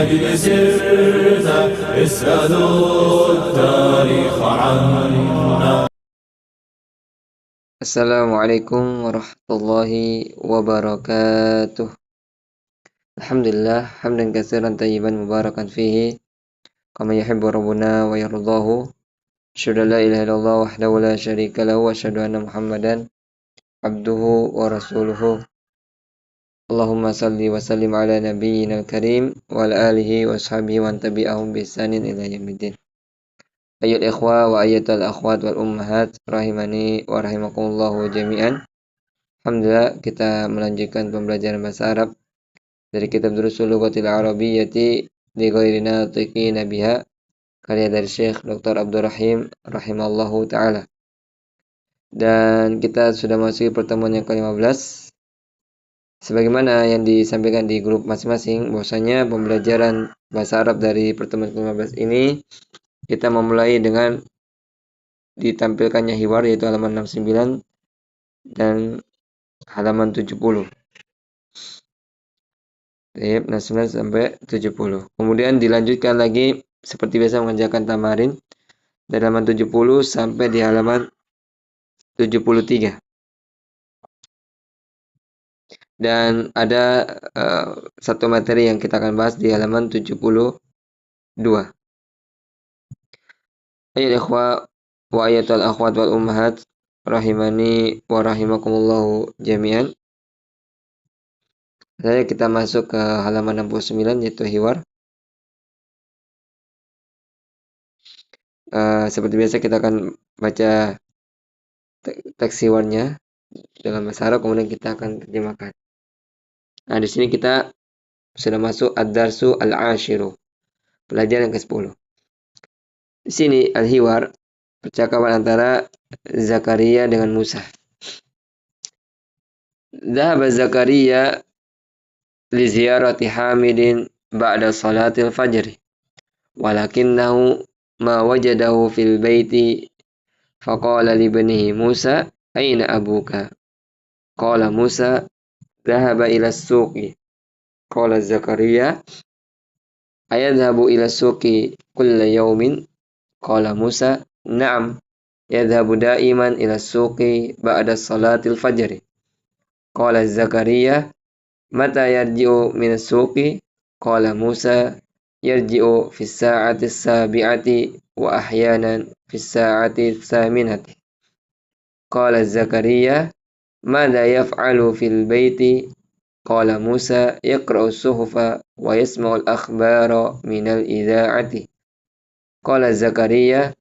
أجل سرت اسألوا التاريخ عنا. Assalamualaikum warahmatullahi wabarakatuh. Alhamdulillah hamdan katsiran tayyiban mubarakan fihi kama yuhibbu rabbuna wa yardahu. Asyhadu an la ilaha illallah wahdahu la syarika lahu wa asyhadu anna Muhammadan abduhu wa rasuluhu. Allahumma salli wa sallim ala nabiyyina karim wa ala alihi wa sahbihi wa tabi'ahum bi ihsanin ila yaumiddin. Ayyul ikhwa wa ayyatul akhwat wal ummahat rahimani wa rahimakumullahu jami'an. Alhamdulillah kita melanjutkan pembelajaran bahasa Arab dari kitab Durusul Lughatil Arabiyyati li ghairi natiqina biha karya dari Syekh Dr. Abdul Rahim rahimallahu taala. Dan kita sudah masuk pertemuan yang ke-15. Sebagaimana yang disampaikan di grup masing-masing, bahwasanya pembelajaran bahasa Arab dari pertemuan ke-15 ini kita memulai dengan ditampilkannya hiwar, yaitu halaman 69 dan halaman 70. 69 sampai 70. Kemudian dilanjutkan lagi seperti biasa mengerjakan tamarin dari halaman 70 sampai di halaman 73. Dan ada satu materi yang kita akan bahas di halaman 72. Ayyuhal ikhwa wa ayyatul akhwat wal ummahat rahimani wa rahimakumullahu jami'an. Kita masuk ke halaman 69 yaitu hiwar. Seperti biasa kita akan baca teks hiwarnya dalam bahasa Arab, kemudian kita akan terjemahkan. Nah, di sini kita sudah masuk ad-darsu al-ashiru, pelajaran ke-10. Di sini al-hiwar, percakapan antara Zakaria dengan Musa. Dhahaba Zakaria li ziyarati Hamidin ba'da salatil fajr, walakinnahu ma wajadahu fil baiti faqala li ibnihi Musa aina abuka? Qala Musa dhahaba ila as-suqi. Qala Zakaria ayadhabu ila as-suqi kulla yawmin? Qala Musa na'am yadhabu da'iman ila as-suqi ba'da salatil fajr. Qala Zakaria mata yarji'u min as-suqi? Qala Musa yarji'u fi as-sa'ati as-sabi'ati wa ahyanan fi as-sa'ati as-saminati. Qala Zakaria madza yaf'alu fil baiti? Qala Musa yaqra'u as-suhufa wa yasma'u al-akhbara min al-idha'ati. Qala Zakaria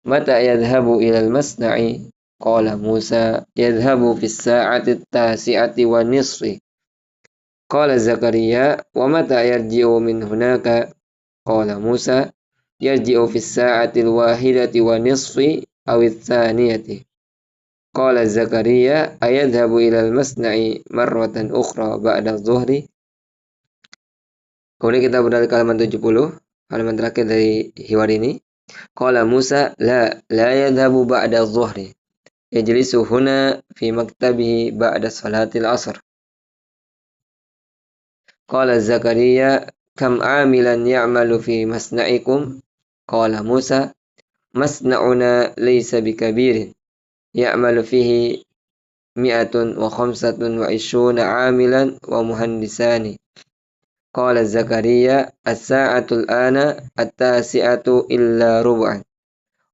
mata yadhhabu ila al-masna'i? Qala Musa yadhhabu fi as-sa'ati at-tasi'ati wa nisfi. Qala Zakaria wa mata yarji'u min hunaka? Qala Musa yarji'u fi as-sa'ati al-wahidati wa nisfi aw ats-tsaniyati. Qala Zakaria ayadhabu ila al-masna'i marratan ukhra ba'da adh-dhuhri? Kemudian kita beralih ke halaman 70, halaman terakhir dari hiwar ini. Qala Musa la yadhabu ba'da adh-dhuhri, yajlisu huna fi maktabihi ba'da salatil 'asr. Qala Zakaria kam 'amilan ya'malu fi masna'ikum? Qala Musa masna'una laysa bikabirin ya'malu fihi 125 'amilan wa muhandisani. Qala Zakaria as-sa'atu al-ana at-tasi'atu illa rub'an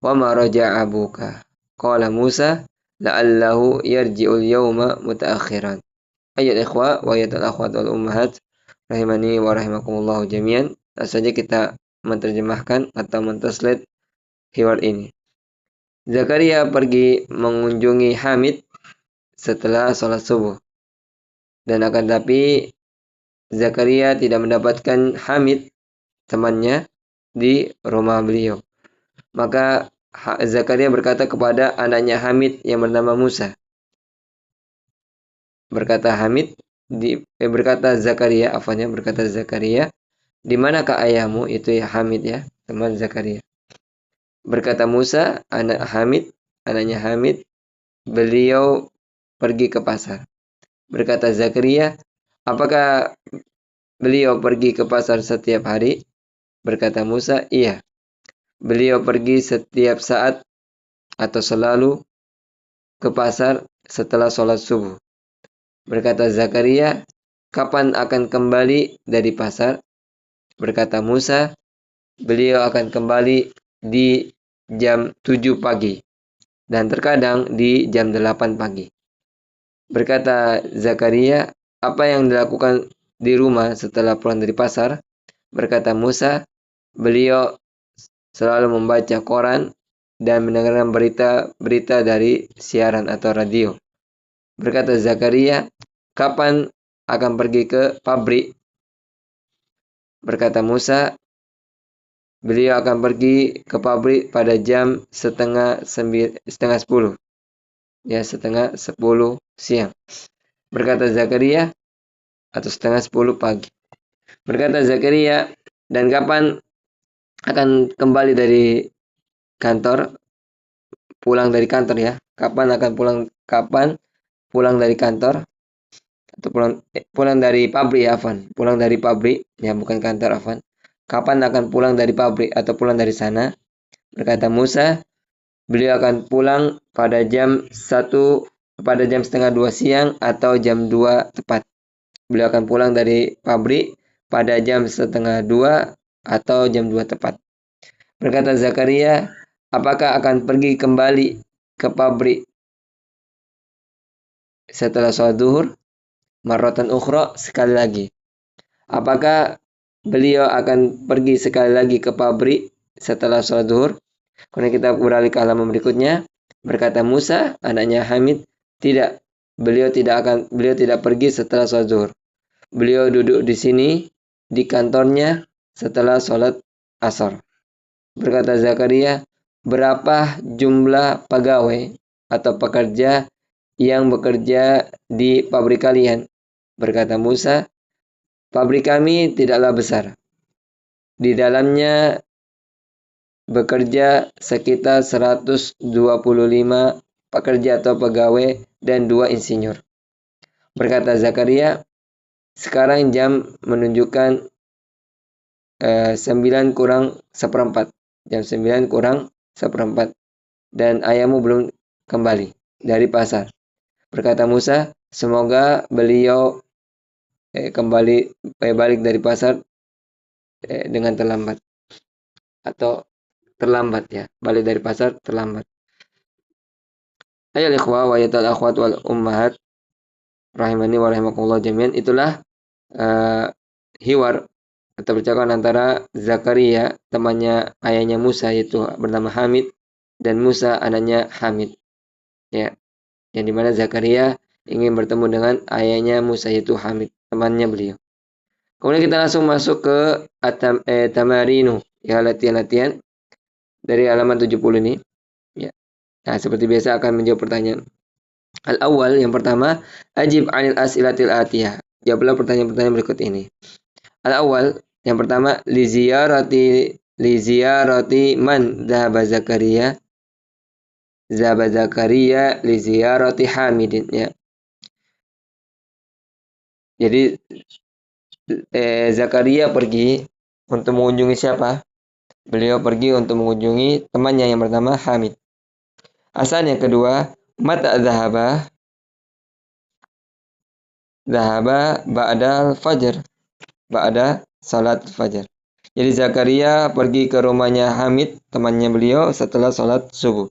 wa ma raja'a abuka? Qala Musa la'allahu yarji'u al-yawma mutaakhiran. Ayyuhal ikhwa wa ayyatul akhwat wal ummahat rahimani wa rahimakumullahu jami'an. Langsung saja kita menerjemahkan atau mentranslate hiwar ini. Zakaria pergi mengunjungi Hamid setelah sholat subuh, dan akan tetapi Zakaria tidak mendapatkan Hamid, temannya, di rumah beliau. Maka Zakaria berkata kepada anaknya Hamid yang bernama Musa. Berkata Zakaria, di manakah ayahmu? Itu ya Hamid ya, teman Zakaria. Berkata Musa, anaknya Hamid, beliau pergi ke pasar. Berkata Zakaria, apakah beliau pergi ke pasar setiap hari? Berkata Musa, iya. Beliau pergi setiap saat atau selalu ke pasar setelah sholat subuh. Berkata Zakaria, kapan akan kembali dari pasar? Berkata Musa, beliau akan kembali di jam 7 pagi dan terkadang di jam 8 pagi. Berkata Zakaria, apa yang dilakukan di rumah setelah pulang dari pasar? Berkata Musa, beliau selalu membaca koran dan mendengarkan berita-berita dari siaran atau radio. Berkata Zakaria, kapan akan pergi ke pabrik? Berkata Musa, beliau akan pergi ke pabrik pada jam setengah 10. Ya, setengah 10 siang. Berkata Zakaria, atau setengah 10 pagi. Berkata Zakaria, dan kapan akan kembali dari kantor? Pulang dari kantor ya. Kapan pulang dari kantor? Atau pulang dari pabrik ya, Afan. Pulang dari pabrik, ya bukan kantor, Afan. Kapan akan pulang dari pabrik atau pulang dari sana? Berkata Musa, beliau akan pulang pada jam setengah 2 siang atau jam 2 tepat. Beliau akan pulang dari pabrik pada jam setengah 2 atau jam 2 tepat. Berkata Zakaria, apakah akan pergi kembali ke pabrik setelah sholat duhur? Marratan ukhra, sekali lagi. Apakah beliau akan pergi sekali lagi ke pabrik setelah sholat duhur? Kemudian kita beralih ke halaman berikutnya. Berkata Musa, anaknya Hamid, tidak. Beliau tidak pergi setelah sholat zuhur. Beliau duduk di sini di kantornya setelah sholat asar. Berkata Zakaria, berapa jumlah pegawai atau pekerja yang bekerja di pabrik kalian? Berkata Musa, pabrik kami tidaklah besar. Di dalamnya bekerja sekitar 125 pekerja atau pegawai dan 2 insinyur. Berkata Zakaria, sekarang jam menunjukkan 9 kurang seperempat. Jam 9 kurang seperempat. Dan ayahmu belum kembali dari pasar. Berkata Musa, semoga beliau balik dari pasar dengan terlambat. Atau terlambat ya. Balik dari pasar terlambat. Ayo ikhwah wa yatal akhwat wal ummahat rahimani wa rahimakumullah jami'an. Itulah hiwar atau percakapan antara Zakaria, temannya ayahnya Musa, yaitu bernama Hamid, dan Musa anaknya Hamid. Ya, yang dimana Zakaria ingin bertemu dengan ayahnya Musa, yaitu Hamid, temannya beliau. Kemudian kita langsung masuk ke tamarinu, ya, latihan-latihan dari halaman 70 ini. Ya. Nah, seperti biasa akan menjawab pertanyaan. Al-awwal, yang pertama, ajib 'anil as'ilatil atiyah. Jawablah pertanyaan-pertanyaan berikut ini. Al-awwal, yang pertama, li ziyarati man dhahaba Zakaria. Dhahaba Zakaria li ziyarati Hamidin, ya. Jadi Zakaria pergi untuk mengunjungi siapa? Beliau pergi untuk mengunjungi temannya yang pertama Hamid. Asal yang kedua, mata dhahaba ba'dal fajr. Ba'da salat fajar. Jadi Zakaria pergi ke rumahnya Hamid, temannya beliau, setelah salat subuh.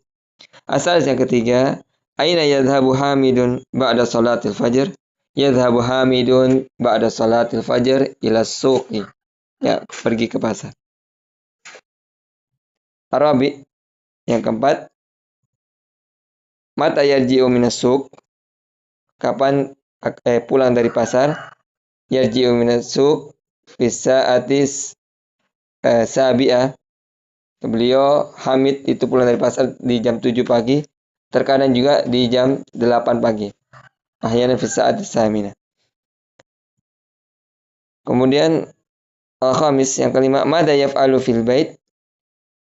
Asal yang ketiga, aina yadhhabu Hamidun ba'da salatil fajr? Yadhhabu Hamidun ba'da salatil fajr ila suqi. Ya, pergi ke pasar. Arabi, yang keempat, mata yarji'u minas suq? Kapan pulang dari pasar? Yarji'u minas suq bisa atis sabi'ah. Beliau Hamid itu pulang dari pasar di jam 7 pagi, terkadang juga di jam 8 pagi. Ahyanan fi sa'ati samina. Kemudian al-khamis, yang kelima, madza yaf'alu fil bait?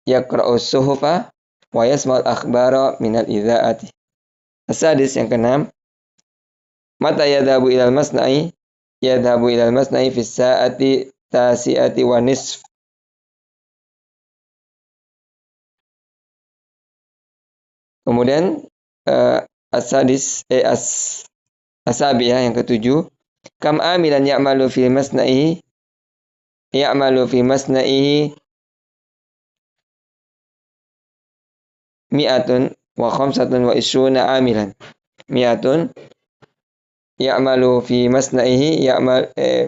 Yaqra'u suhufa wa yasma'ul akhbara minal idha'ati. As-sadis, yang keenam, mata yadhabu ilal masna'i? yadhabu ilal masna'i fi sa'ati tasi'ati wa nisf. Kemudian as-sadis asabi ya, yang ketujuh. Kam amilan ya'malu fi masna'ihi mi'atun wa khamsatun wa ishruna amilan. Mi'atun ya'malu fi masna'ihi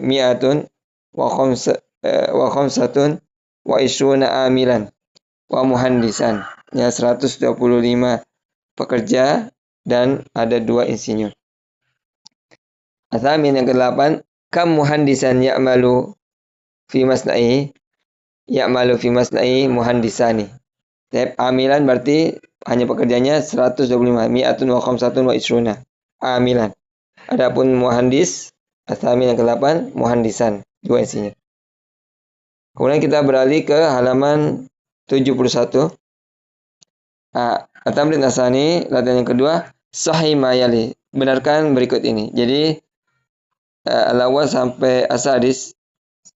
mi'atun wa khamsatun wa ishruna amilan wa muhandisan. Ya, 125 pekerja dan ada 2 insinyur. Atsamin, yang ke-8, kam muhandisan ya'malu fi masna'i muhandisani. Amilan berarti hanya pekerjanya 125. Mi'atun wa khamsatun wa ishruna amilan. Adapun muhandis, atsamin yang ke-8, muhandisan, 2 insinyur. Kemudian kita beralih ke halaman 71. At-tamrin asani, latihan yang kedua, sahih ma yali. Benarkan berikut ini. Jadi al-awwal sampai as-sadis,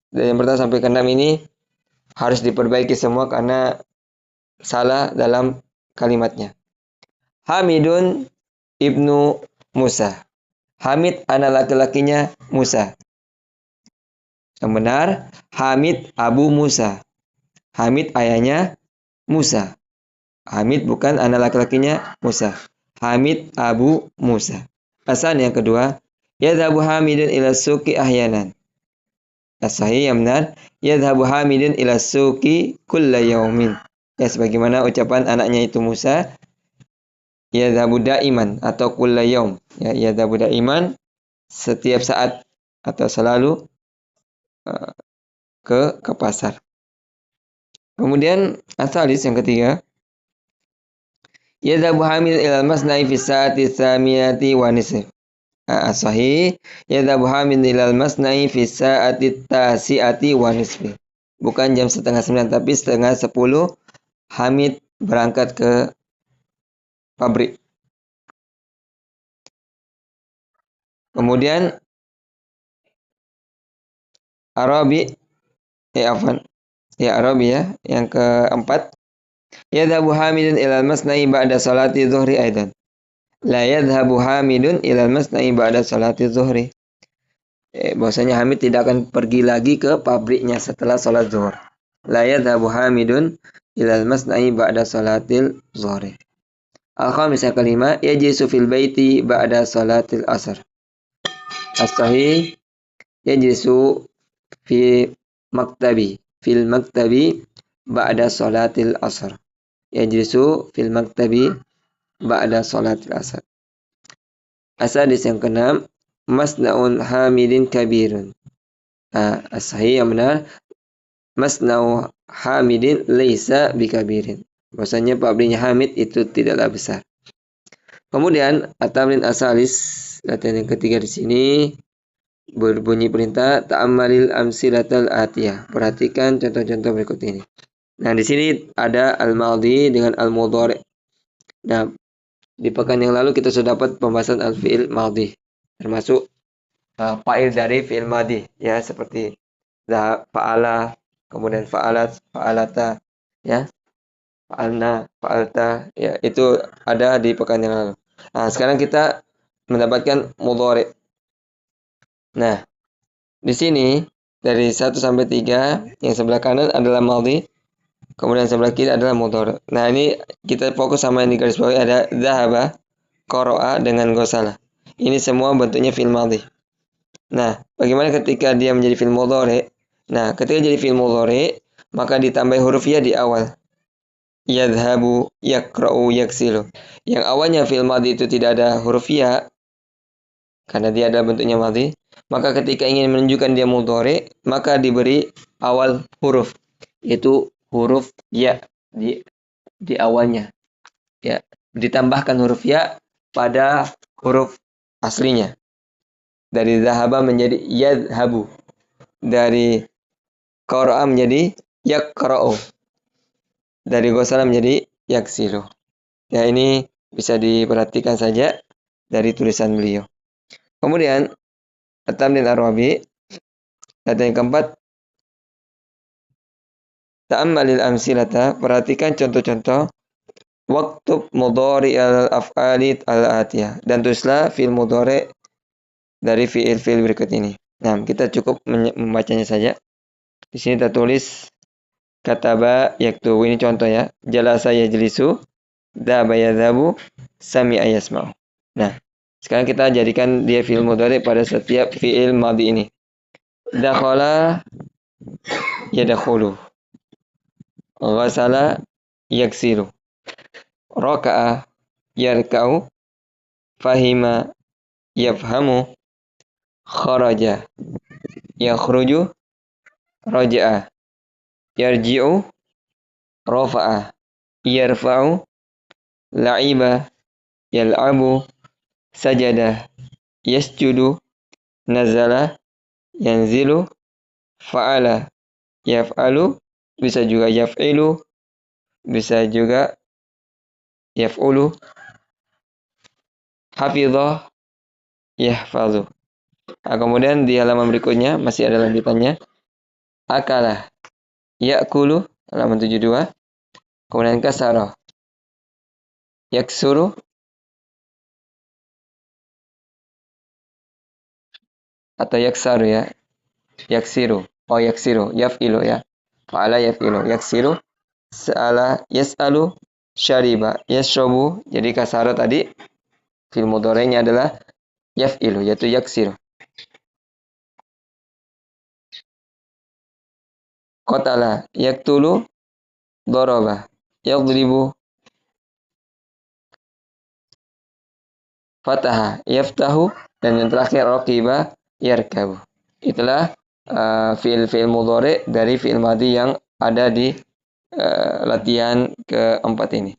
dari yang pertama sampai ke-6 ini harus diperbaiki semua karena salah dalam kalimatnya. Hamidun ibnu Musa. Hamid anak laki-lakinya Musa. Yang benar, Hamid Abu Musa. Hamid ayahnya Musa. Hamid bukan anak laki-lakinya Musa. Hamid Abu Musa. Asan yang kedua, yadhabu Hamidun ila suqi ahyanan. As-sahih yang benar, yadhabu Hamidun ila suqi kulla yaumin. Ya, sebagaimana ucapan anaknya itu Musa, yadhabu daiman atau kulla yaum. Ya, yadhabu daiman, setiap saat atau selalu ke pasar. Kemudian asalis yang ketiga, yadhabu Hamid ilal masna'i fi sa'ati tsamiyati wa nisf. As-sahih, yadhabu Hamid ilal masna'i fi sa'ati tasi'ati wa nisf. Bukan jam 8:30 tapi 9:30 Hamid berangkat ke pabrik. Kemudian Arabi Arabi ya, yang keempat, yadhabu Hamidun ilal masna'i ba'da salati zuhri aidan. La yadhabu Hamidun ilal masna'i ba'da salati zuhri. Bahwasanya Hamid tidak akan pergi lagi ke pabriknya setelah salat zuhur. La yadhabu Hamidun ilal masna'i ba'da salatil zuhri. Al-khamis yang kelima, yajlisu fil baiti ba'da salatil asr. As-sahih, yajlisu fil maktabi ba'da salatil asr. Yajlisu fil maktabi ba'da salatil asr. As-sadis yang keenam, masna'un Hamidin kabirun. As-sahih yang benar, masna'u Hamidin laisa bikabirin. Bahwasanya pabriknya Hamid itu tidaklah besar. Kemudian at-tamrin asalis, latihan yang ketiga di sini berbunyi perintah ta'ammalil amsilatal atiyah. Perhatikan contoh-contoh berikut ini. Nah, di sini ada al-madhi dengan al-mudhari. Nah, di pekan yang lalu kita sudah dapat pembahasan al-fi'il madhi, termasuk fa'il dari fi'il madhi ya, seperti fa'ala, kemudian fa'alat, fa'alata ya, fa'alna, fa'alta ya, itu ada di pekan yang lalu. Nah, sekarang kita mendapatkan mudhari. Nah, di sini dari 1 sampai 3 yang sebelah kanan adalah madhi, kemudian sebelah kiri adalah mudhari. Nah, ini kita fokus sama yang di garis bawah, ada dhahaba, qara'a dengan ghasala. Ini semua bentuknya fi'il madhi. Nah, bagaimana ketika dia menjadi fi'il mudhari? Nah, ketika jadi fi'il mudhari, maka ditambah huruf ya di awal. Yadhabu, yakra'u, yaksilu. Yang awalnya fi'il madhi itu tidak ada huruf ya, karena dia adalah bentuknya madhi, maka ketika ingin menunjukkan dia mudhari, maka diberi awal huruf, yaitu huruf ya di awalnya. Ya, ditambahkan huruf ya pada huruf aslinya. Dari zahaba menjadi yadhabu. Dari qara'a menjadi yakra'u. Dari ghasala menjadi yaksilu. Ya, ini bisa diperhatikan saja dari tulisan beliau. Kemudian At-tamrin ar-rabi. Data yang keempat, ta'ammalil amsilata, perhatikan contoh-contoh. Waktub mudhari al-af'ali al-atiyah, dan tulislah fi'il mudhari dari fi'il-fi'il berikut ini. Nah, kita cukup membacanya saja. Di sini kita tulis kataba yaktubu, ini contoh ya. Jalasa yajlisu, dhaba yadhabu, sami'a yasma'u. Nah, sekarang kita jadikan dia fi'il mudhari pada setiap fi'il madhi ini. Dakhala yadkhulu, ghasala yaksilu, raka'a yarka'u, fahima yafhamu, kharaja yakhruju, raja'a yarji'u, rafa'a yarfa'u, la'iba yal'abu, sajada yasjudu, nazala yanzilu, fa'ala yaf'alu, bisa juga yaf'ilu, bisa juga yaf'ulu, hafidhah yahfadhu. Nah, kemudian di halaman berikutnya masih ada lanjutannya. Akala ya'kulu, halaman 72. Kemudian kasara yaksuru, atau yaksaru ya. Yaksiru. Oh, yaksiru, yaf'ilu ya. Fa'ala yaf'ilu, yaksiru, sa'ala yas'alu, syariba yashrabu. Jadi kasara tadi fi'il mudhari'nya adalah yaf'ilu, yaitu yaksiru. Qatala yaktulu, daraba yadribu, fataha yaftahu, dan yang terakhir raqiba yarkabu. Itulah fi'il-fi'il mudhari dari fi'il madhi yang ada di latihan keempat ini.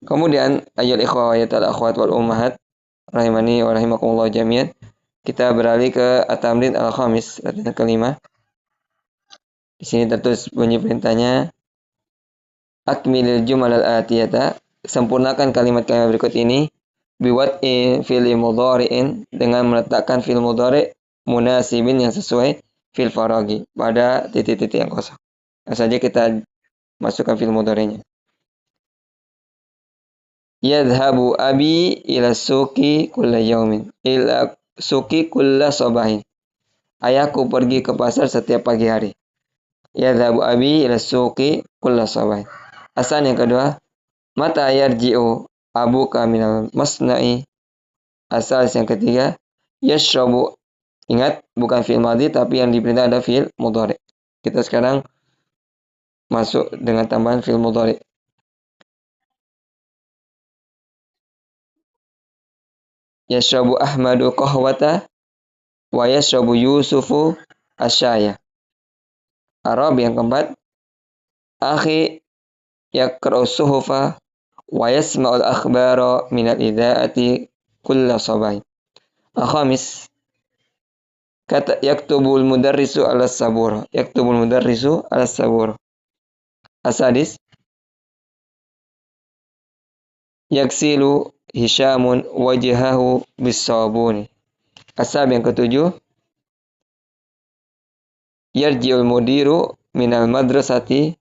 Kemudian ayyul ikhwa wal akhwat wal ummahat rahimani wa rahimakumullah jami'an. Kita beralih ke at-tamrin al-khamis, latihan kelima. Di sini tertulis bunyi perintahnya, akmilil jumal al-atiyata, sempurnakan kalimat-kalimat berikut ini, biwat'i fi'il mudhari'in, dengan meletakkan fi'il mudhari' munasibin, yang sesuai fil faragi, pada titik-titik yang kosong. Nah, saja kita masukkan fi'il mudhari'nya. Yadhhabu abi ila suqi kulla yaumin, ila suqi kulla sabahin. Ayahku pergi ke pasar setiap pagi hari. Yadhhabu abi ila suqi kulla sabahin. Asal yang kedua, mata yarji'u abuka minal masna'i. Asal yang ketiga, yashrabu. Ingat, bukan fi'il madhi, tapi yang diperintah ada fi'il mudhari. Kita sekarang masuk dengan tambahan fi'il mudhari. Yashrabu Ahmadu qahwata wa yashrabu Yusufu asyaya. Arab yang keempat, akhi yaqra'u suhufa wa yasma'ul akhbara minal idha'ati kulla sabahin. Al-khamis, kata yaktubul mudarrisu ala sabur, yaktubul mudarrisu ala sabur. Asadis, yaksilu Hishamun wajhahu bisabuni. Asab yang ketujuh, yarji'ul mudiru minal madrasati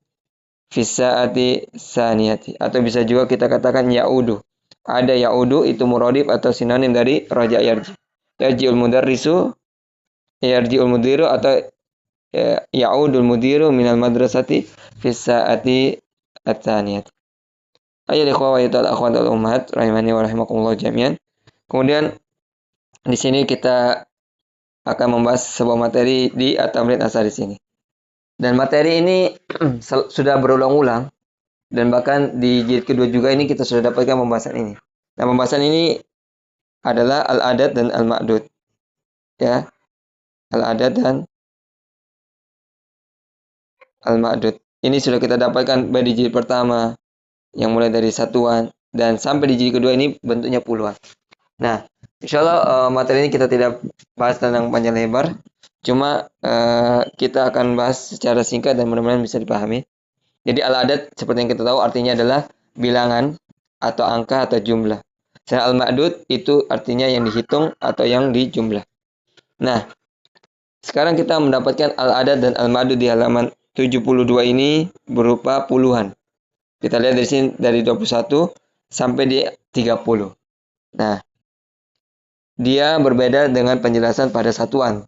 fi sa'ati saniyati, atau bisa juga kita katakan ya'udu. Ada ya'udu, itu muradif atau sinonim dari raja yarji. Yarji'ul mudarrisu, yarji'ul mudiru, atau ya'udul mudiru minal madrasati fi sa'ati at-saniyati. Ayyul ikhwa wal akhwat wal ummahat rahimani wa rahimakumullah jami'an. Kemudian di sini kita akan membahas sebuah materi di at-tamrin asal di sini. Dan materi ini sudah berulang-ulang, dan bahkan di jilid kedua juga ini kita sudah dapatkan pembahasan ini. Nah, pembahasan ini adalah al-adad dan al-ma'dud. Ya. Al-adad dan al-ma'dud. Ini sudah kita dapatkan di jilid pertama, yang mulai dari satuan, dan sampai di jilid kedua ini bentuknya puluhan. Nah, insyaallah materi ini kita tidak bahas tentang panjang lebar, cuma kita akan bahas secara singkat dan mudah-mudahan bisa dipahami. Jadi al-adad seperti yang kita tahu artinya adalah bilangan atau angka atau jumlah. Sedangkan al-ma'dud itu artinya yang dihitung atau yang dijumlah. Nah, sekarang kita mendapatkan al-adad dan al-ma'dud di halaman 72 ini berupa puluhan. Kita lihat dari sini dari 21 sampai di 30. Nah, dia berbeda dengan penjelasan pada satuan.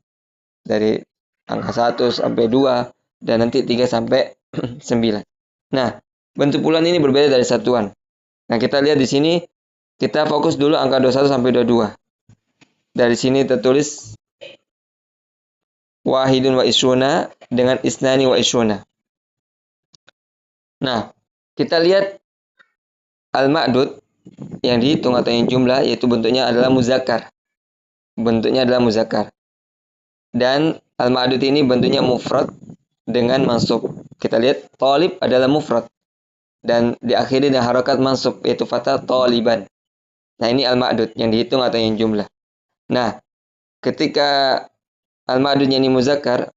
Dari angka 1 sampai 2 dan nanti 3 sampai 9. Nah, bentuk puluhan ini berbeda dari satuan. Nah, kita lihat di sini kita fokus dulu angka 21 sampai 22. Dari sini tertulis wahidun wa isruna dengan isnani wa isruna. Nah, kita lihat al-ma'dud yang dihitung atau yang jumlah yaitu bentuknya adalah muzakkar. Bentuknya adalah muzakkar. Dan al-ma'dud ini bentuknya mufrad dengan mansub. Kita lihat talib adalah mufrad dan diakhiri dengan harakat mansub yaitu fathah taliban. Nah, ini al-ma'dud yang dihitung atau yang jumlah. Nah, ketika al-ma'dudnya ini muzakkar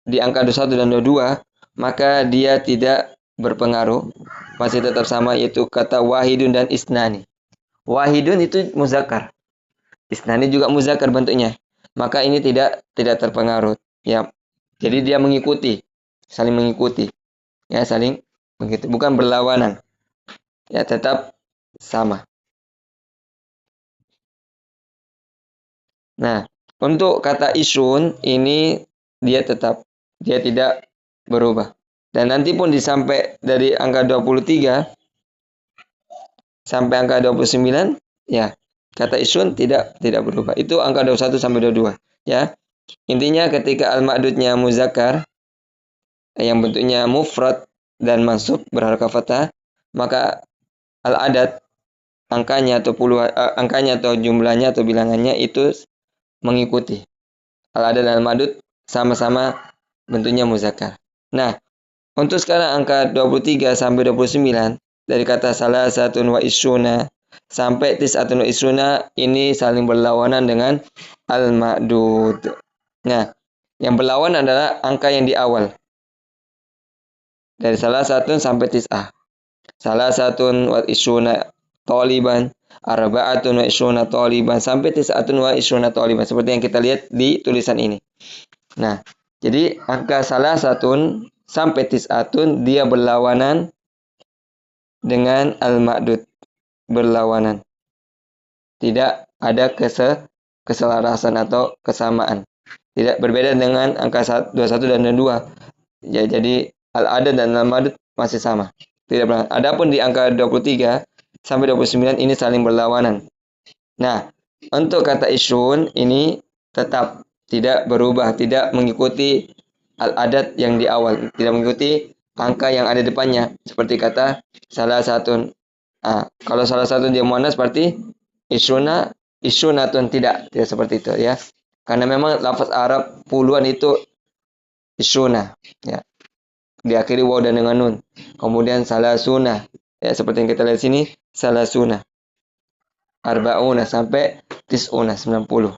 di angka 21 dan 22, maka dia tidak berpengaruh, masih tetap sama yaitu kata wahidun dan isnani. Wahidun itu muzakkar. Isnani juga muzakkar bentuknya. Maka ini tidak terpengaruh, ya. Jadi dia mengikuti, saling mengikuti. Ya, saling mengikuti, bukan berlawanan. Ya, tetap sama. Nah, untuk kata isun ini dia tidak berubah. Dan nanti pun disampai dari angka 23 sampai angka 29, ya, kata isun tidak berubah. Itu angka 21 sampai 22, ya. Intinya ketika al-ma'dudnya muzakkar yang bentuknya mufrad dan mansub berharakat fathah, maka al-adad angkanya atau jumlahnya atau bilangannya itu mengikuti. Al-adad dan al-ma'dud sama-sama bentuknya muzakkar. Nah, untuk sekarang angka 23 sampai 29 dari kata salah satun wa isruna sampai tis'atun wa isruna ini saling berlawanan dengan al-ma'dud. Nah, yang berlawan adalah angka yang di awal. Dari salah satun sampai tis'ah. Salah satun wa isruna taliban, arba'atun wa isruna taliban sampai tis'atun wa isruna taliban seperti yang kita lihat di tulisan ini. Nah, jadi angka salah satun sampai tis'atun dia berlawanan dengan al-ma'dud. Berlawanan. Tidak ada keselarasan atau kesamaan. Tidak berbeda dengan angka 21 dan 22. Ya, jadi al-adad dan al-ma'dud masih sama. Tidak berlawanan. Adapun di angka 23 sampai 29 ini saling berlawanan. Nah, untuk kata isun ini tetap tidak berubah, tidak mengikuti al-adad yang di awal, tidak mengikuti angka yang ada depannya. Seperti kata salah satu. Kalau salah satu dia muannas berarti isunatun tidak seperti itu, ya. Karena memang lafaz Arab puluhan itu isuna, ya. Diakhiri waw dan dengan nun. Kemudian salasuna, ya, seperti yang kita lihat sini, salasuna. Arba'una sampai tis'una 90.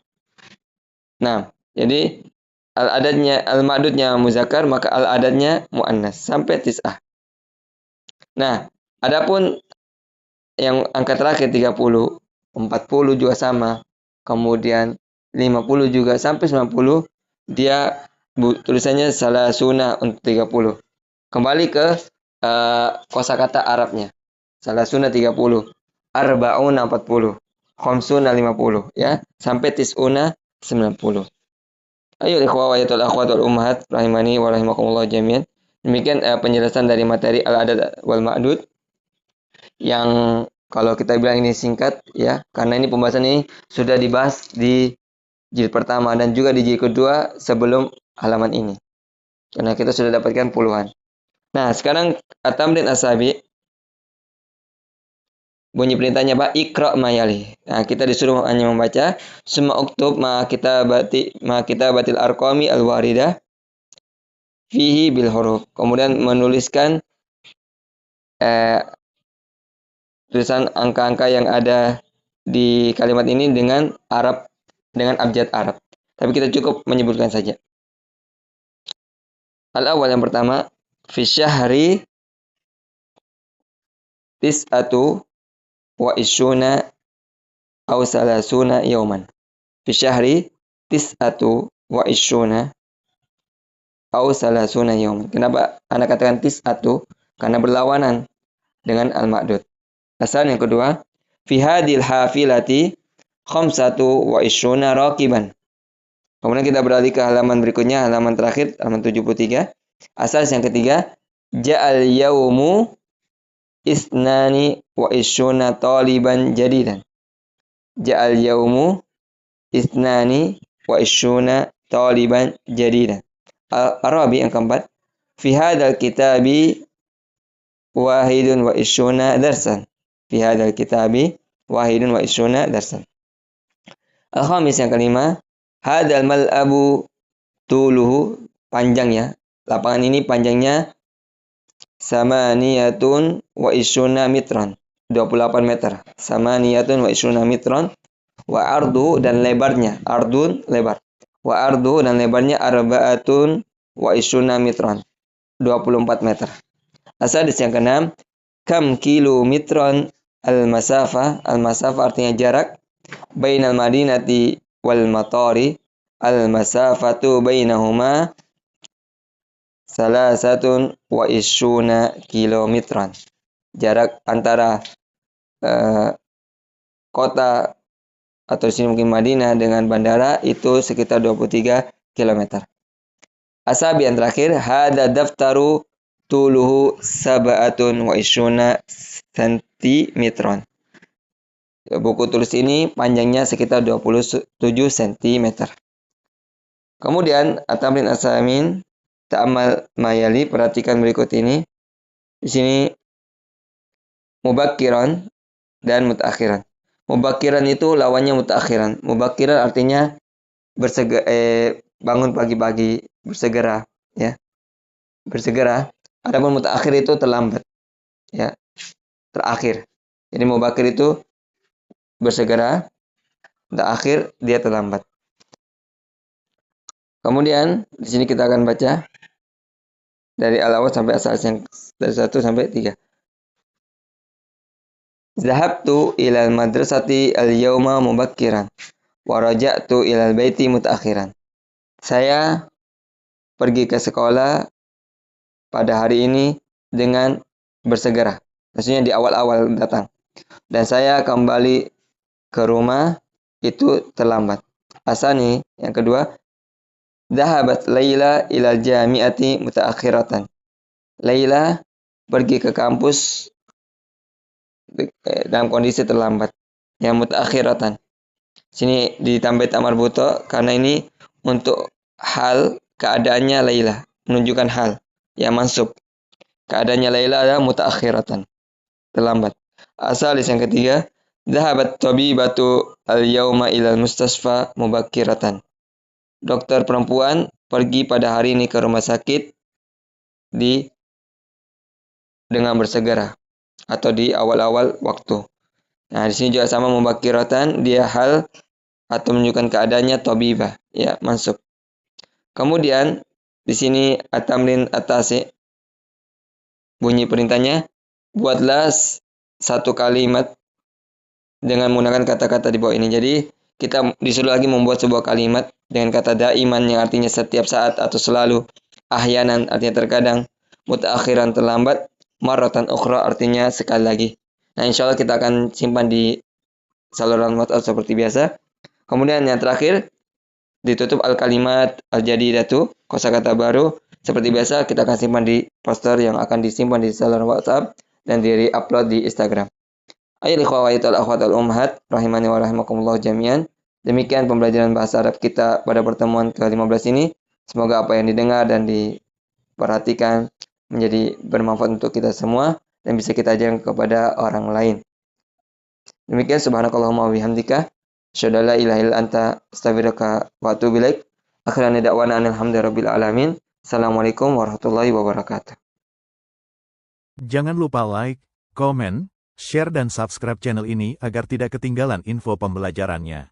Nah, jadi al-adadnya al-ma'dudnya muzakkar maka al-adadnya muannas sampai tis'ah. Nah, adapun yang angka terakhir 30, 40 juga sama. Kemudian 50 juga sampai 90 dia tulisannya salasuna untuk 30. Kembali ke kosakata Arabnya. Salasuna 30, arba'una 40, khamsuna 50, ya, sampai tis'una 90. Ayo ikhwah wa akhwat wal ummahat rahimani wa rahimakumullah jami'an. Demikian penjelasan dari materi al-adad wal ma'dud yang kalau kita bilang ini singkat, ya, karena ini pembahasan ini sudah dibahas di jilid pertama dan juga di jilid kedua sebelum halaman ini. Karena kita sudah dapatkan puluhan. Nah, sekarang at-tamrin as-sabi. Bunyi perintahnya apa? Iqra' mayali. Nah, kita disuruh hanya membaca summa uktub ma kitabatil arqami al-waridah fihi bil huruf. Kemudian menuliskan tulisan angka-angka yang ada di kalimat ini dengan abjad Arab. Tapi kita cukup menyebutkan saja. Al-awwal yang pertama, fi syahri tis'atu wa isyuna aw salasuna yauman. Fi syahri tis'atu wa isyuna au salasuna yawman. Kenapa Anda katakan tis'atu? Karena berlawanan dengan al-ma'dud. Asal yang kedua, fi hadil hafilati khamsatu wa isyuna raqiban. Kemudian kita beralih ke halaman berikutnya, halaman terakhir, halaman 73. Asal yang ketiga, ja'al yaumu isnani wa isyuna taliban jadidan. Ja'al yaumu isnani wa isyuna taliban jadidan. Arabi yang keempat, fi hadal kitabi wahidun wa isyuna darsan. Fi hadal kitabi wahidun wa isyuna darsan. Al-khamis yang kelima, hadal mal'abu tuluhu, panjangnya. Lapangan ini panjangnya samaniyatun wa isyuna mitran. 28 meter. Samaniyatun wa isyuna mitran. Wa ardu dan lebarnya. Ardun lebar. Wa ardu dan lebarnya arba'atun wa isyuna mitran. 24 meter. Asadis yang keenam, kam kilometron al-masafah. Al-masafah artinya jarak. Bainal madinati wal matari. Al-masafatu bainahuma salasatun wa isyuna kilometran. Jarak antara kota atau sini mungkin Madinah dengan bandara itu sekitar 23 km. Asabi yang terakhir, hada daftaru tuluhu sab'atun wa isyuna sentimetron. Buku tulis ini panjangnya sekitar 27 cm. Kemudian at-tamrin as-samin, ta'amal mayali, perhatikan berikut ini. Di sini mubakkiran dan mutakhiran. Mubakkiran itu lawannya mutakhiran. Mubakkiran artinya bangun pagi-pagi, bersegera, ya. Bersegera. Adapun mutakhir itu terlambat, ya. Terakhir. Jadi mubakkir itu bersegera, terakhir dia terlambat. Kemudian di sini kita akan baca dari al-awwal sampai asal yang dari 1 sampai 3. Zahabtu ilal madrasati al-yawma mubakkiran wa raja'tu ilal baiti mutaakhiran. Saya pergi ke sekolah pada hari ini dengan bersegera. Maksudnya di awal-awal datang. Dan saya kembali ke rumah itu terlambat. Asani yang kedua, dhahabat Laila ilal jami'ati mutaakhiratan. Laila pergi ke kampus dalam kondisi terlambat. Yang mutaakhiratan. Sini ditambah tamar buto karena ini untuk hal keadaannya Laila, menunjukkan hal yang mansub. Keadaannya Laila adalah mutaakhiratan, terlambat. Asal yang ketiga, dhahabat tabibatu al-yawma ilal mustasfa mubakkiratan. Dokter perempuan pergi pada hari ini ke rumah sakit dengan bersegera atau di awal-awal waktu. Nah, di sini juga sama mubakkiratan, dia hal atau menunjukkan keadaannya tabibah, ya, mansub. Kemudian di sini at-tamrin atasi, bunyi perintahnya, buatlah satu kalimat dengan menggunakan kata-kata di bawah ini. Jadi kita disuruh lagi membuat sebuah kalimat dengan kata daiman yang artinya setiap saat atau selalu, ahyanan artinya terkadang, mutaakhiran terlambat, marratan ukhra artinya sekali lagi. Nah, insya Allah kita akan simpan di saluran WhatsApp seperti biasa. Kemudian yang terakhir, ditutup al-kalimat al-jadidatu, kosakata baru. Seperti biasa kita akan simpan di poster yang akan disimpan di saluran WhatsApp dan di-upload di Instagram. Ayolah ikhwaitul akhwatul ummahat rahimani wa rahimakumullah jami'an. Demikian pembelajaran bahasa Arab kita pada pertemuan ke-15 ini. Semoga apa yang didengar dan diperhatikan menjadi bermanfaat untuk kita semua dan bisa kita ajarkan kepada orang lain. Demikian subhanakallahumma wa bihamdika asyhadu an la ilaha illa anta astaghfiruka wa atubu ilaik. Akhiran da'wana alhamdulillahirabbil alamin. Assalamualaikum warahmatullahi wabarakatuh. Jangan lupa like, komen, share dan subscribe channel ini agar tidak ketinggalan info pembelajarannya.